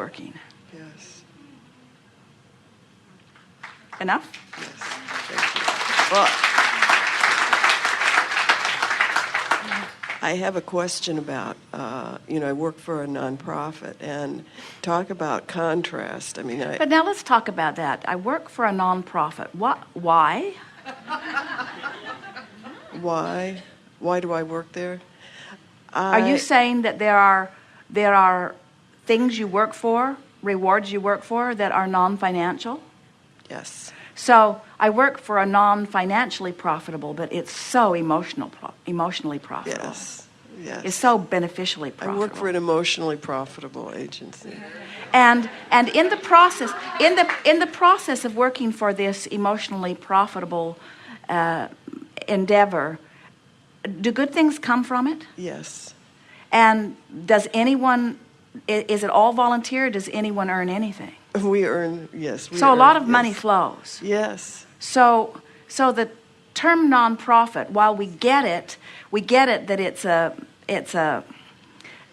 working. Yes. Enough? Yes. Thank you. Well, I have a question about, I work for a nonprofit, and talk about contrast. I mean, But now let's talk about that. I work for a nonprofit. What? Why? why? Why do I work there? Are you saying that there are things you work for, rewards you work for, that are non-financial? Yes. So I work for a non-financially profitable, but it's so emotionally profitable. Yes. Yes. It's so beneficially profitable. I work for an emotionally profitable agency. And in the process of working for this emotionally profitable endeavor, do good things come from it? Yes. And is it all volunteer? Does anyone earn anything? We earn, yes. So a lot of money flows. Yes. So the term nonprofit, while we get it that it's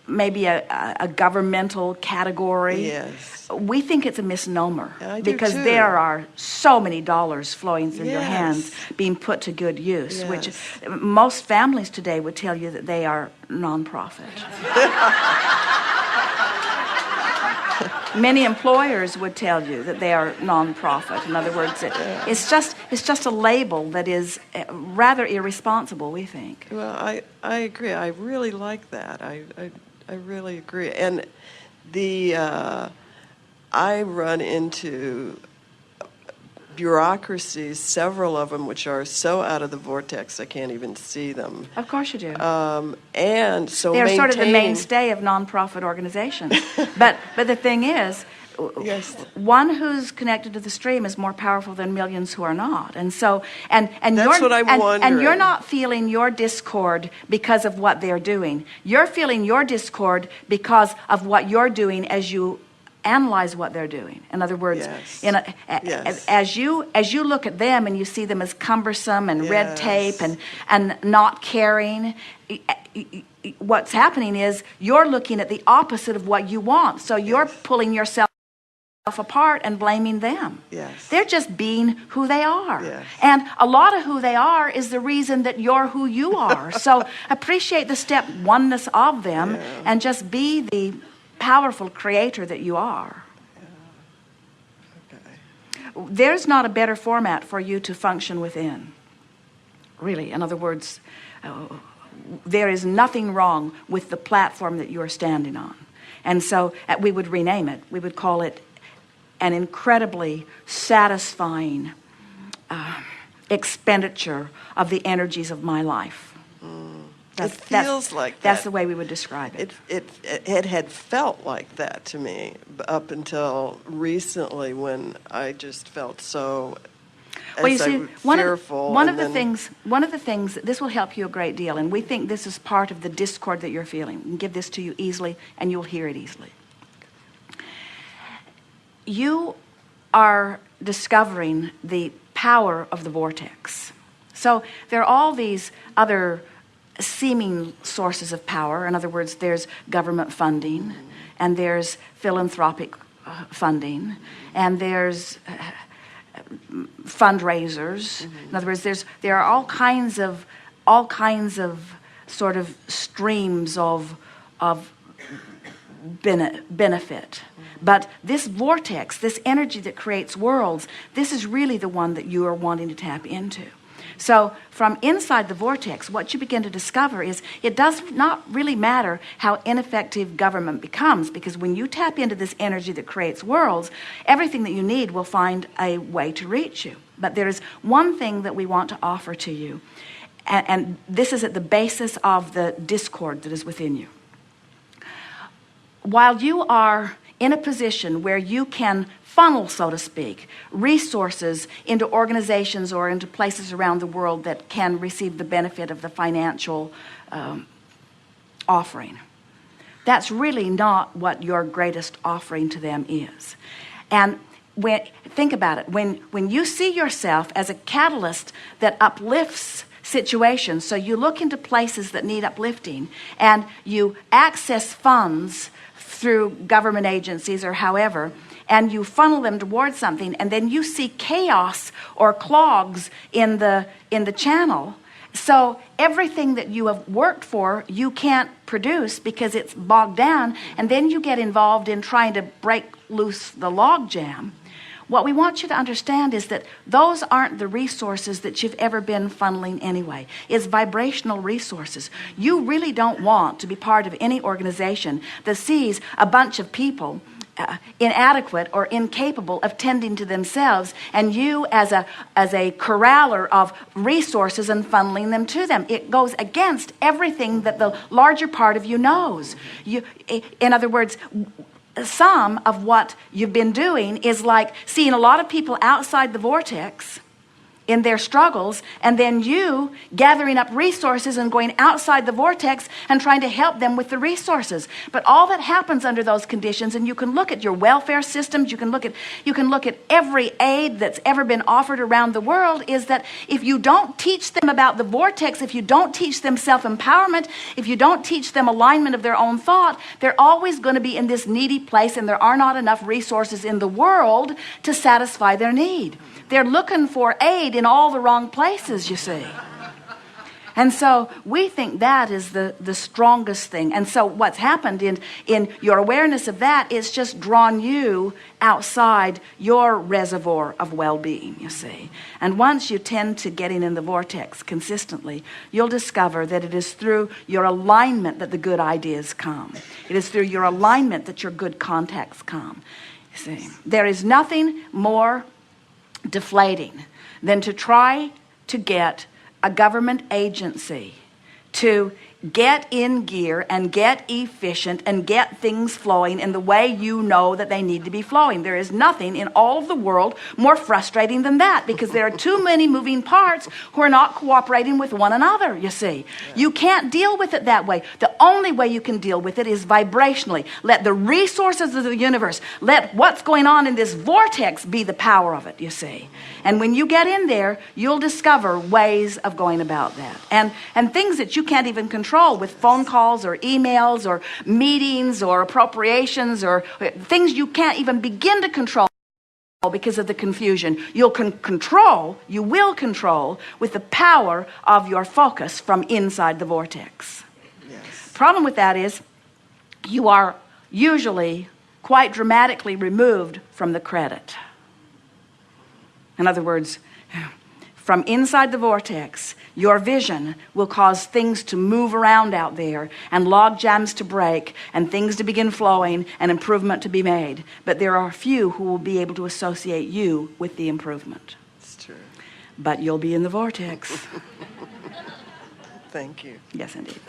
maybe a governmental category. Yes. We think it's a misnomer. I do because too. there are so many dollars flowing through your Yes. hands being put to good use, Yes. which most families today would tell you that they are nonprofit. Many employers would tell you that they are nonprofit. In other words, it's just a label that is rather irresponsible, we think. Well, I agree. I really like that. I really agree. And I run into bureaucracies, several of them, which are so out of the vortex I can't even see them. Of course you do. And so They're sort of the maintaining- mainstay of nonprofit organizations. but the thing is, Yes. one who's connected to the stream is more powerful than millions who are not. And so, and That's what I'm and wondering. you're not feeling your discord because of what they're doing. You're feeling your discord because of what you're doing as you analyze what they're doing. In other words, Yes. Yes. as you look at them and you see them as cumbersome and red Yes. tape and not caring, what's happening is you're looking at the opposite of what you want. So you're pulling yourself apart and blaming them. Yes. They're just being who they are. Yes. And a lot of who they are is the reason that you're who you are. So appreciate the step oneness of them and just be the powerful creator that you are. Okay. There's not a better format for you to function within. Really. In other words, there is nothing wrong with the platform that you're standing on. And so we would rename it. We would call it an incredibly satisfying expenditure of the energies of my life. It feels like that. That's the way we would describe it. It had felt like that to me up until recently, when I just felt so Well, you see, fearful. one of the things, this will help you a great deal, and we think this is part of the discord that you're feeling. We can give this to you easily, and you'll hear it easily. You are discovering the power of the vortex. So there are all these other seeming sources of power. In other words, there's government funding, and there's philanthropic funding, and there's fundraisers. In other words, there are all kinds of sort of streams of benefit. But this vortex, this energy that creates worlds, this is really the one that you are wanting to tap into. So from inside the vortex, what you begin to discover is it does not really matter how ineffective government becomes, because when you tap into this energy that creates worlds, everything that you need will find a way to reach you. But there is one thing that we want to offer to you, and this is at the basis of the discord that is within you. While you are in a position where you can funnel, so to speak, resources into organizations or into places around the world that can receive the benefit of the financial offering, that's really not what your greatest offering to them is. And think about it. When you see yourself as a catalyst that uplifts situations. So you look into places that need uplifting, and you access funds through government agencies or however, and you funnel them towards something, and then you see chaos or clogs in the channel. So everything that you have worked for, you can't produce because it's bogged down, and then you get involved in trying to break loose the log jam. What we want you to understand is that those aren't the resources that you've ever been funneling anyway. It's vibrational resources. You really don't want to be part of any organization that sees a bunch of people inadequate or incapable of tending to themselves, and you as a corraler of resources and funneling them to them. It goes against everything that the larger part of you knows. In other words, some of what you've been doing is like seeing a lot of people outside the vortex in their struggles, and then you gathering up resources and going outside the vortex and trying to help them with the resources. But all that happens under those conditions, and you can look at your welfare systems, you can look at every aid that's ever been offered around the world, is that if you don't teach them about the vortex, if you don't teach them self-empowerment, if you don't teach them alignment of their own thought, they're always going to be in this needy place, and there are not enough resources in the world to satisfy their need. They're looking for aid in all the wrong places, you see. And so we think that is the strongest thing. And so what's happened in your awareness of that is just drawn you outside your reservoir of well-being, you see. And once you tend to getting in the vortex consistently, you'll discover that it is through your alignment that the good ideas come. It is through your alignment that your good contacts come. You see, there is nothing more deflating than to try to get a government agency to get in gear and get efficient and get things flowing in the way you know that they need to be flowing. There is nothing in all of the world more frustrating than that, because there are too many moving parts who are not cooperating with one another, you see. You can't deal with it that way. The only way you can deal with it is vibrationally. Let the resources of the universe, let what's going on in this vortex be the power of it, you see. And when you get in there, you'll discover ways of going about that. And things that you can't even control with phone calls or emails or meetings or appropriations or things you can't even begin to control because of the confusion. You will control with the power of your focus from inside the vortex. Yes. Problem with that is you are usually quite dramatically removed from the credit. In other words, from inside the vortex, your vision will cause things to move around out there and log jams to break and things to begin flowing and improvement to be made. But there are few who will be able to associate you with the improvement. It's true. But you'll be in the vortex. Thank you. Yes, indeed.